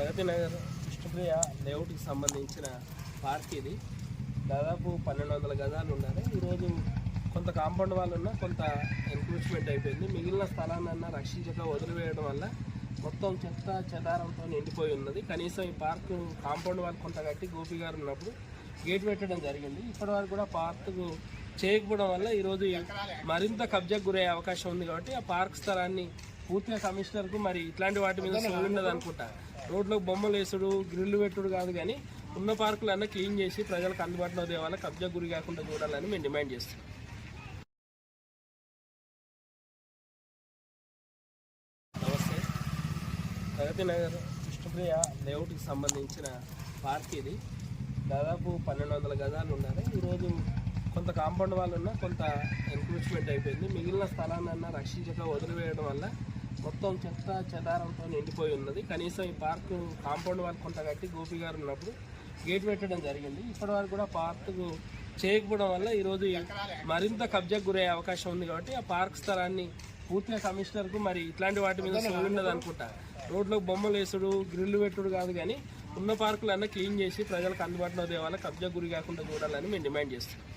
ప్రగతి నగర్ విష్ణుప్రియ లేఅవుట్కి సంబంధించిన పార్క్ ఇది. దాదాపు 1200 గజాలు ఉండాలి. ఈరోజు కొంత కాంపౌండ్ వాళ్ళు ఉన్న కొంత ఎన్క్రోచ్మెంట్ అయిపోయింది. మిగిలిన స్థలాన్ని రక్షించక వదిలివేయడం వల్ల మొత్తం చెత్త చెదారంతో నిండిపోయి ఉన్నది. కనీసం ఈ పార్కు కాంపౌండ్ వాళ్ళు కొంత కట్టి గోపి గారు ఉన్నప్పుడు గేట్ పెట్టడం జరిగింది. ఇప్పటివరకు కూడా పార్కు చేయకపోవడం వల్ల ఈరోజు మరింత కబ్జాకు గురయ్యే అవకాశం ఉంది. కాబట్టి ఆ పార్క్ స్థలాన్ని పూర్తిగా కమిషనర్కు మరి ఇట్లాంటి వాటి మీద సోయి ఉండదు అనుకుంటా. రోడ్లో బొమ్మలు వేసుడు గ్రిల్లు పెట్టుడు కాదు, కానీ ఉన్న పార్కులన్నా క్లీన్ చేసి ప్రజలకు అందుబాటులో తేవాలని, కబ్జా గురి కాకుండా చూడాలని మేము డిమాండ్ చేస్తున్నాం. నమస్తే. ప్రగతి నగర్ విష్ణుప్రియ లేఅవుట్కి సంబంధించిన పార్క్ ఇది. దాదాపు 1200 గజాలు ఉండాలి. ఈరోజు కొంత కాంపౌండ్ వాళ్ళు ఉన్న కొంత ఎన్క్రోచ్మెంట్ అయిపోయింది. మిగిలిన స్థలాన్ని రక్షించక వదిలివేయడం వల్ల మొత్తం చెత్త చెదారంతో నిండిపోయి ఉన్నది. కనీసం ఈ పార్కు కాంపౌండ్ వాళ్ళు కొంత కట్టి గోపి గారు ఉన్నప్పుడు గేట్ పెట్టడం జరిగింది. ఇప్పటివరకు కూడా పార్కు చేయకపోవడం వల్ల ఈరోజు మరింత కబ్జాకు గురయ్యే అవకాశం ఉంది. కాబట్టి ఆ పార్క్ స్థలాన్ని పూర్తిగా కమిషనర్కు మరి ఇట్లాంటి వాటి మీద సోయి ఉండదు అనుకుంటా. రోడ్లో బొమ్మలు వేసుడు గ్రిల్లు పెట్టుడు కాదు, కానీ ఉన్న పార్కులన్నా క్లీన్ చేసి ప్రజలకు అందుబాటులో తేవాలని, కబ్జా గురి కాకుండా చూడాలని మేము డిమాండ్ చేస్తున్నాం.